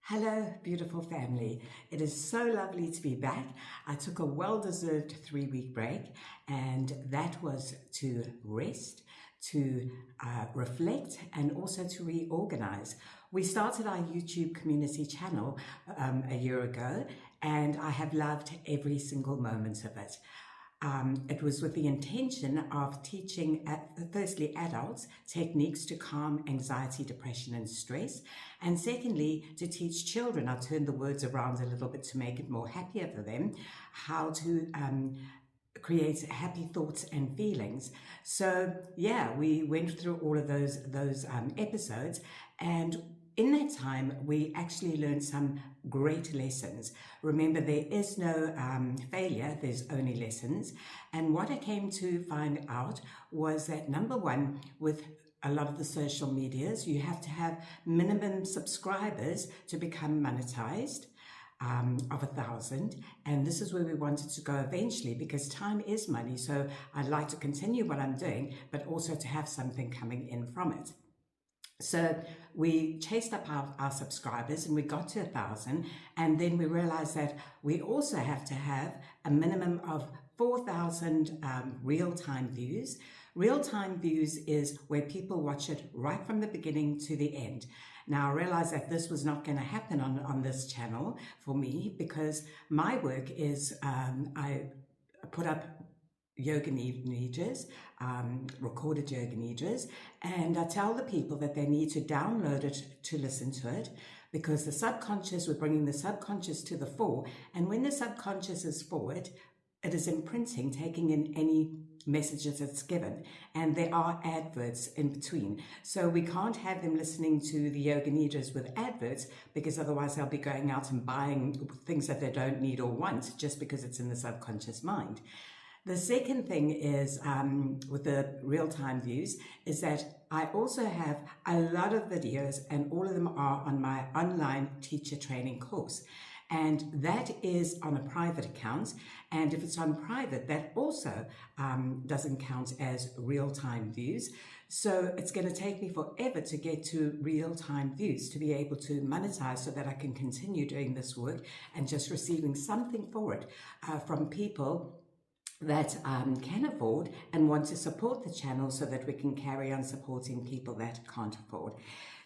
Hello, beautiful family. It is so lovely to be back. I took a well-deserved 3-week break, and that was to rest, to reflect, and also to reorganize. We started our YouTube community channel a year ago, and I have loved every single moment of it. It was with the intention of teaching, firstly, adults techniques to calm anxiety, depression, and stress. And secondly, to teach children, I'll turn the words around a little bit to make it more happier for them, how to create happy thoughts and feelings. So yeah, we went through all of those episodes, and in that time, we actually learned some great lessons. Remember, there is no failure, there's only lessons. And what I came to find out was that, number one, with a lot of the social medias, you have to have minimum subscribers to become monetized of 1,000. And this is where we wanted to go eventually, because time is money. So I'd like to continue what I'm doing, but also to have something coming in from it. So we chased up our subscribers and we got to 1,000, and then we realized that we also have to have a minimum of 4,000 real-time views. Real-time views is where people watch it right from the beginning to the end. Now I realized that this was not going to happen on this channel for me, because my work is I put up yoga nidras, recorded yoga nidras, and I tell the people that they need to download it to listen to it, because the subconscious, we're bringing the subconscious to the fore, and when the subconscious is forward, it is imprinting, taking in any messages it's given, and there are adverts in between. So we can't have them listening to the yoga nidras with adverts, because otherwise they'll be going out and buying things that they don't need or want just because it's in the subconscious mind. The second thing is, with the real-time views, is that I also have a lot of videos, and all of them are on my online teacher training course. And that is on a private account. And if it's on private, that also doesn't count as real-time views. So it's going to take me forever to get to real-time views, to be able to monetize, so that I can continue doing this work and just receiving something for it from people that can afford and want to support the channel, so that we can carry on supporting people that can't afford.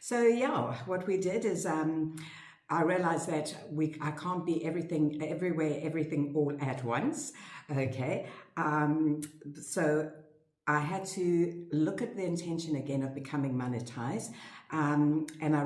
So yeah, what we did is I realized that I can't be everything, everywhere, everything all at once, okay? So I had to look at the intention again of becoming monetized, and I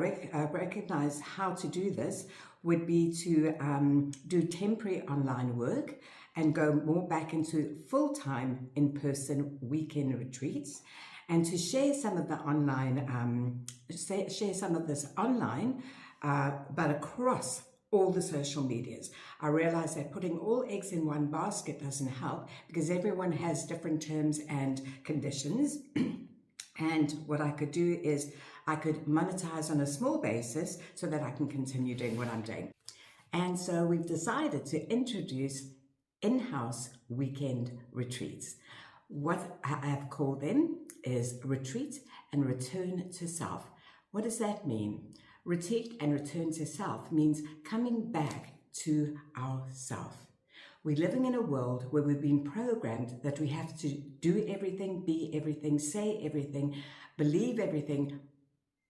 recognized how to do this would be to do temporary online work and go more back into full-time in-person weekend retreats, and to share some of the online, share some of this online, but across all the social medias. I realized that putting all eggs in one basket doesn't help, because everyone has different terms and conditions. And what I could do is I could monetize on a small basis so that I can continue doing what I'm doing. And so we've decided to introduce in-house weekend retreats. What I have called them is retreat and return to self. What does that mean? Retreat and return to self means coming back to ourself. We're living in a world where we've been programmed that we have to do everything, be everything, say everything, believe everything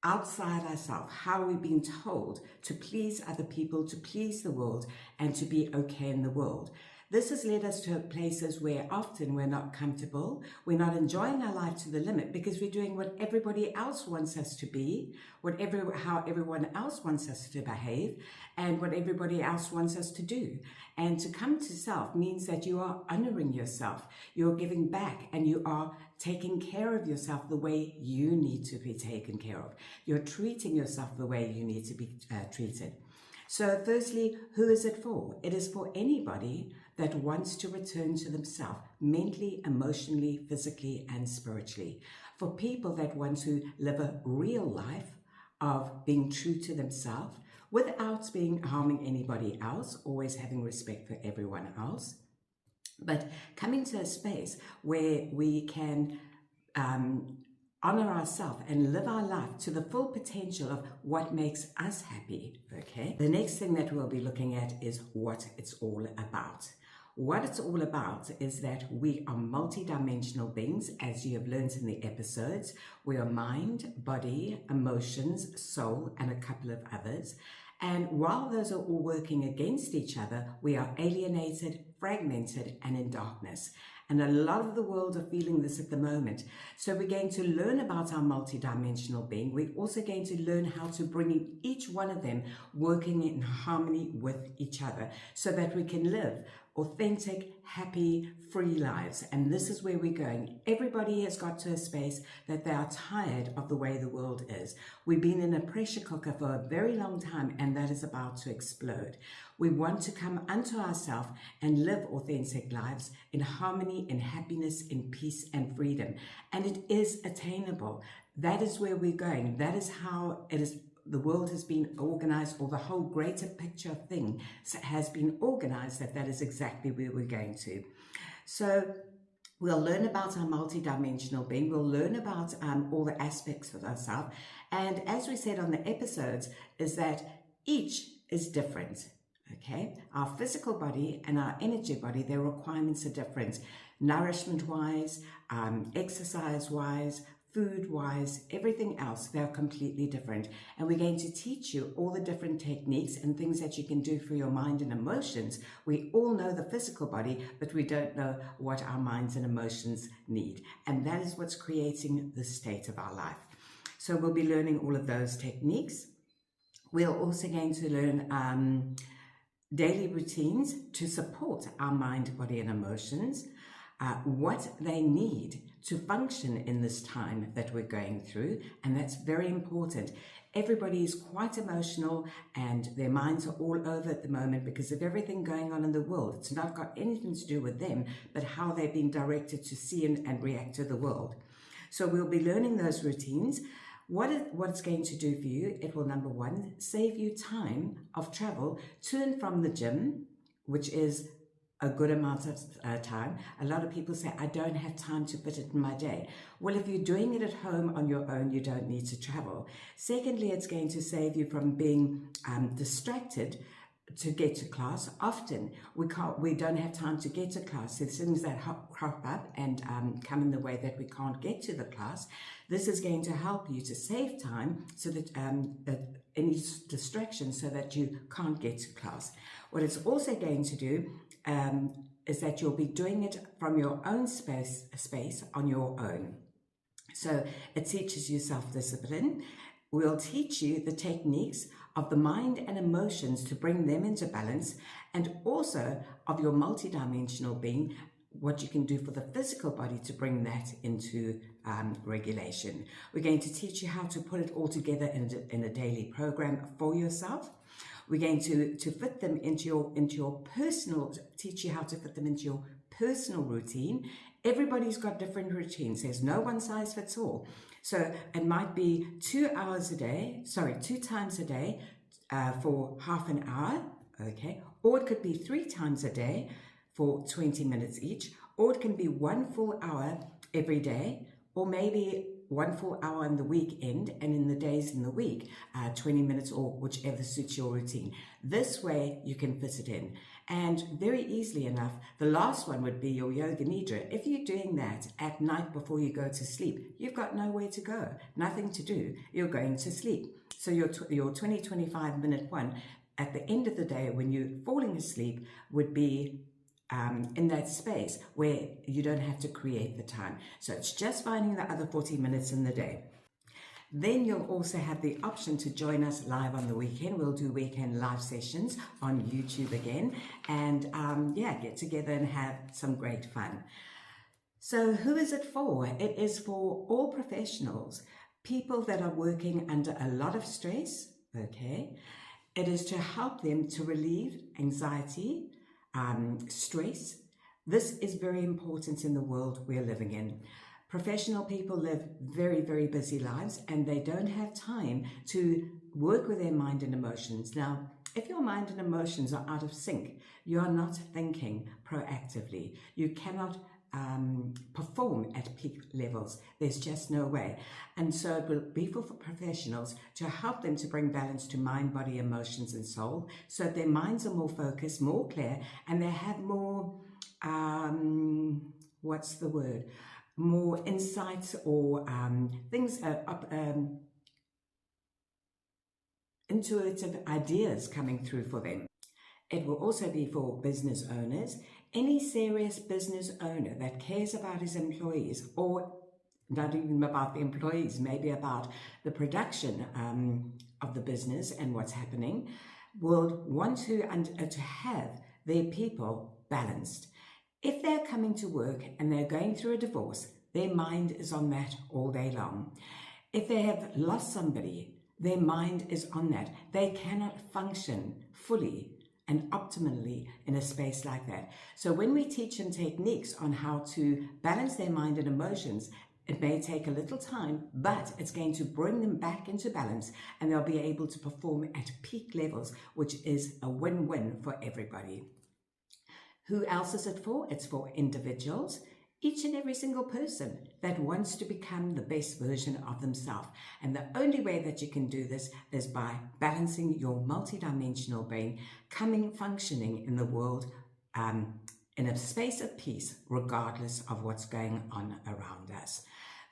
outside ourselves. How we've been told to please other people, to please the world, and to be okay in the world. This has led us to places where often we're not comfortable, we're not enjoying our life to the limit, because we're doing what everybody else wants us to be, how everyone else wants us to behave, and what everybody else wants us to do. And to come to self means that you are honoring yourself, you're giving back, and you are taking care of yourself the way you need to be taken care of. You're treating yourself the way you need to be treated. So firstly, who is it for? It is for anybody that wants to return to themselves, mentally, emotionally, physically, and spiritually. For people that want to live a real life of being true to themselves without harming anybody else, always having respect for everyone else, but coming to a space where we can honor ourselves and live our life to the full potential of what makes us happy, okay? The next thing that we'll be looking at is what it's all about. What it's all about is that we are multidimensional beings, as you have learned in the episodes. We are mind, body, emotions, soul, and a couple of others. And while those are all working against each other, we are alienated, fragmented, and in darkness. And a lot of the world are feeling this at the moment. So we're going to learn about our multidimensional being. We're also going to learn how to bring in each one of them working in harmony with each other so that we can live authentic, happy, free lives. And this is where we're going. Everybody has got to a space that they are tired of the way the world is. We've been in a pressure cooker for a very long time, and that is about to explode. We want to come unto ourselves and live authentic lives in harmony, in happiness, in peace and freedom. And it is attainable. That is where we're going. That is how it is. The world has been organized, or the whole greater picture thing has been organized, that is exactly where we're going to. So we'll learn about our multidimensional being. We'll learn about all the aspects of ourselves. And as we said on the episodes, is that each is different. Okay, our physical body and our energy body, their requirements are different. Nourishment-wise, exercise-wise, food-wise, everything else, they're completely different. And we're going to teach you all the different techniques and things that you can do for your mind and emotions. We all know the physical body, but we don't know what our minds and emotions need. And that is what's creating the state of our life. So we'll be learning all of those techniques. We're also going to learn daily routines to support our mind, body, and emotions, what they need to function in this time that we're going through, and that's very important. Everybody is quite emotional and their minds are all over at the moment because of everything going on in the world. It's not got anything to do with them, but how they've been directed to see and react to the world. So we'll be learning those routines. What it's going to do for you, it will, number one, save you time of travel to and from the gym, which is a good amount of time. A lot of people say, I don't have time to fit it in my day. Well, if you're doing it at home on your own, you don't need to travel. Secondly, it's going to save you from being distracted to get to class. Often we don't have time to get to class. There's things that crop up and come in the way that we can't get to the class. This is going to help you to save time so that any distraction so that you can't get to class. What it's also going to do is that you'll be doing it from your own space on your own. So it teaches you self-discipline. We'll teach you the techniques of the mind and emotions to bring them into balance, and also of your multidimensional being, what you can do for the physical body to bring that into regulation. We're going to teach you how to put it all together in a daily program for yourself. We're going to fit them into your personal, teach you how to fit them into your personal routine. Everybody's got different routines. There's no one size fits all. So it might be 2 times a day for half an hour, okay? Or it could be 3 times a day for 20 minutes each, or it can be 1 full hour every day, or maybe 1 full hour on the weekend, and in the days in the week, 20 minutes or whichever suits your routine. This way you can fit it in. And very easily enough, the last one would be your yoga nidra. If you're doing that at night before you go to sleep, you've got nowhere to go, nothing to do. You're going to sleep. So your 20-25 minute one at the end of the day when you're falling asleep would be in that space where you don't have to create the time. So it's just finding the other 40 minutes in the day. Then you'll also have the option to join us live on the weekend. We'll do weekend live sessions on YouTube again, and get together and have some great fun. So who is it for? It is for all professionals, people that are working under a lot of stress, okay? It is to help them to relieve anxiety, stress. This is very important in the world we're living in. Professional people live very, very busy lives and they don't have time to work with their mind and emotions. Now, if your mind and emotions are out of sync, you are not thinking proactively. You cannot perform at peak levels. There's just no way. And so it will be for professionals to help them to bring balance to mind, body, emotions, and soul, so that their minds are more focused, more clear, and they have more, more insights or things, intuitive ideas coming through for them. It will also be for business owners. Any serious business owner that cares about his employees, or not even about the employees, maybe about the production of the business and what's happening, will want to have their people balanced. If they're coming to work and they're going through a divorce, their mind is on that all day long. If they have lost somebody, their mind is on that. They cannot function fully and optimally in a space like that. So when we teach them techniques on how to balance their mind and emotions, it may take a little time, but it's going to bring them back into balance, and they'll be able to perform at peak levels, which is a win-win for everybody. Who else is it for? It's for individuals, each and every single person that wants to become the best version of themselves. And the only way that you can do this is by balancing your multidimensional brain, functioning in the world in a space of peace, regardless of what's going on around us.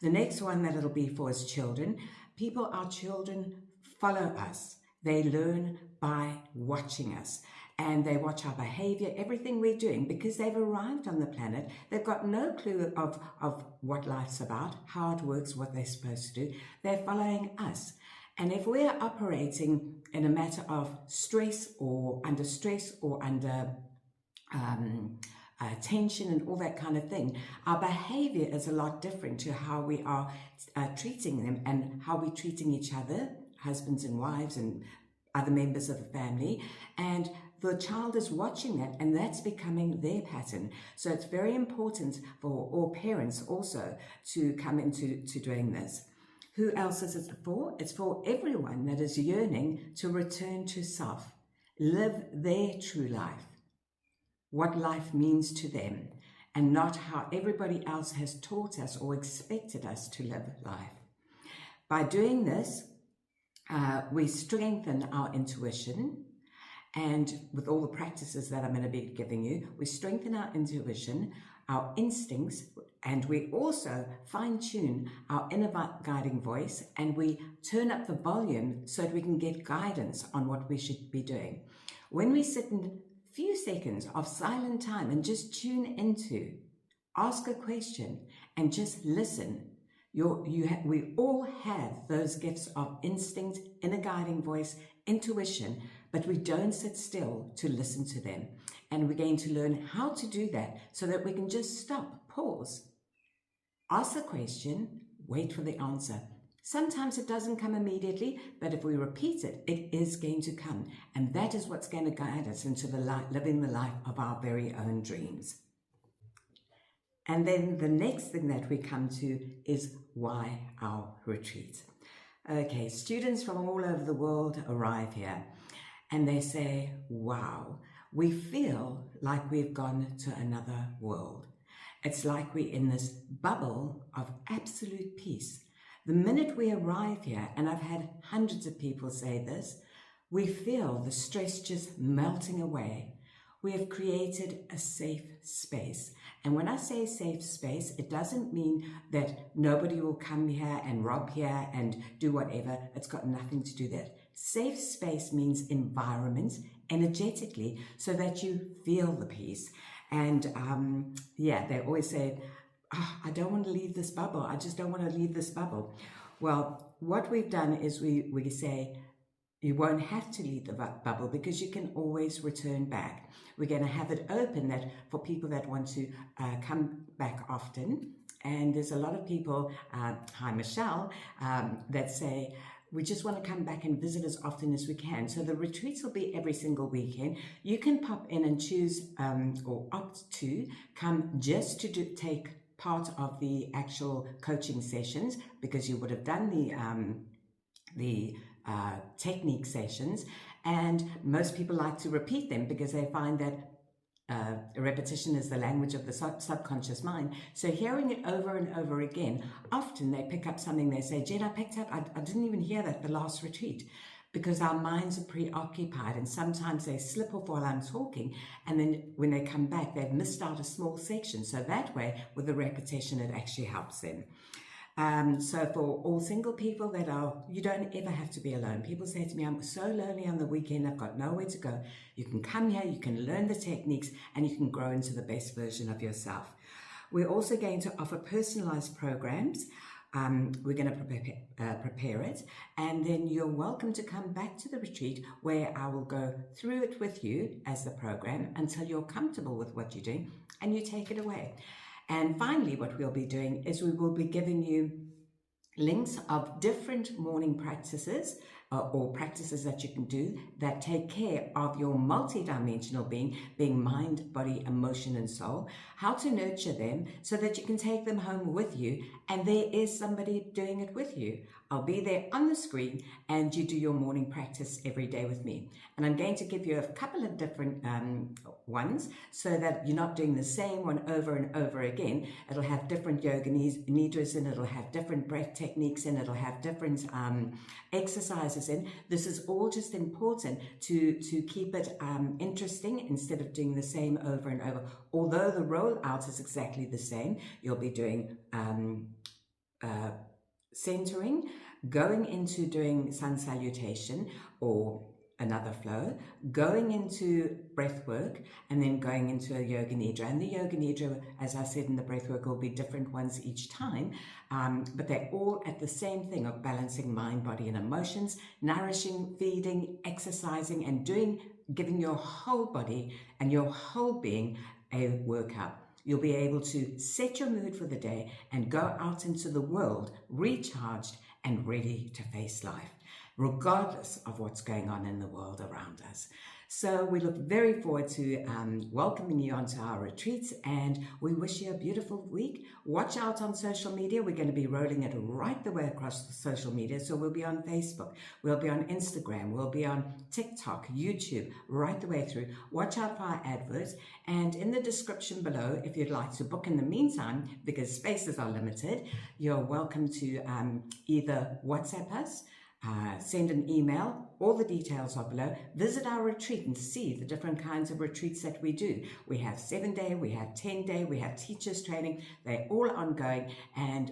The next one that it'll be for is children. Our children follow us. They learn by watching us. And they watch our behavior, everything we're doing, because they've arrived on the planet. They've got no clue of what life's about, how it works, what they're supposed to do. They're following us. And if we're operating in a matter of stress or under tension and all that kind of thing, our behavior is a lot different to how we are treating them and how we're treating each other, husbands and wives and other members of the family. And the child is watching that, and that's becoming their pattern. So it's very important for all parents also to come into doing this. Who else is it for? It's for everyone that is yearning to return to self, live their true life, what life means to them, and not how everybody else has taught us or expected us to live life. By doing this, we strengthen our intuition. And with all the practices that I'm going to be giving you, we strengthen our intuition, our instincts, and we also fine-tune our inner guiding voice, and we turn up the volume so that we can get guidance on what we should be doing. When we sit in a few seconds of silent time and just tune into, ask a question, and just listen, we all have those gifts of instinct, inner guiding voice, intuition, but we don't sit still to listen to them. And we're going to learn how to do that so that we can just stop, pause, ask the question, wait for the answer. Sometimes it doesn't come immediately, but if we repeat it, it is going to come. And that is what's going to guide us into living the life of our very own dreams. And then the next thing that we come to is why our retreat. Okay, students from all over the world arrive here and they say, wow, we feel like we've gone to another world. It's like we're in this bubble of absolute peace. The minute we arrive here, and I've had hundreds of people say this, we feel the stress just melting away. We have created a safe space. And when I say safe space, it doesn't mean that nobody will come here and rob here and do whatever. It's got nothing to do with that. Safe space means environment, energetically, so that you feel the peace. And they always say, oh, I don't want to leave this bubble. I just don't want to leave this bubble. Well, what we've done is we say, you won't have to leave the bubble because you can always return back. We're going to have it open that for people that want to come back often. And there's a lot of people, hi Michelle, that say, we just want to come back and visit as often as we can. So the retreats will be every single weekend. You can pop in and choose or opt to come just to take part of the actual coaching sessions, because you would have done the technique sessions, and most people like to repeat them because they find that repetition is the language of the subconscious mind. So hearing it over and over again, often they pick up something, they say, Jen, I picked up, I didn't even hear that the last retreat, because our minds are preoccupied, and sometimes they slip off while I'm talking, and then when they come back, they've missed out a small section. So that way, with the repetition, it actually helps them. So for all single people that are, you don't ever have to be alone. People say to me, I'm so lonely on the weekend, I've got nowhere to go. You can come here, you can learn the techniques, and you can grow into the best version of yourself. We're also going to offer personalized programs. We're going to prepare it, and then you're welcome to come back to the retreat where I will go through it with you as the program until you're comfortable with what you're doing and you take it away. And finally, what we'll be doing is we will be giving you links of different morning practices or practices that you can do that take care of your multidimensional being mind, body, emotion, and soul, how to nurture them so that you can take them home with you, and there is somebody doing it with you. I'll be there on the screen, and you do your morning practice every day with me. And I'm going to give you a couple of different ones so that you're not doing the same one over and over again. It'll have different yoga nidras in it, it'll have different breath techniques in it, it'll have different exercises in. This is all just important to keep it interesting instead of doing the same over and over. Although the rollout is exactly the same, you'll be doing centering, going into doing sun salutation or another flow, going into breath work, and then going into a yoga nidra. And the yoga nidra, as I said in the breath work, will be different ones each time, but they're all at the same thing of balancing mind, body, and emotions, nourishing, feeding, exercising, and giving your whole body and your whole being a workout. You'll be able to set your mood for the day and go out into the world recharged and ready to face life, regardless of what's going on in the world around us. So we look very forward to welcoming you onto our retreats, and we wish you a beautiful week. Watch out on social media. We're going to be rolling it right the way across the social media. So we'll be on Facebook, we'll be on Instagram, we'll be on TikTok, YouTube, right the way through. Watch out for our adverts. And in the description below, if you'd like to book in the meantime, because spaces are limited, you're welcome to either WhatsApp us, send an email. All the details are below. Visit our retreat and see the different kinds of retreats that we do. We have 7-day, we have 10-day, we have teachers training. They're all ongoing, and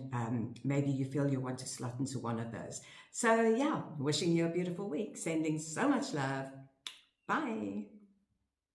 maybe you feel you want to slot into one of those. So yeah, wishing you a beautiful week. Sending so much love. Bye.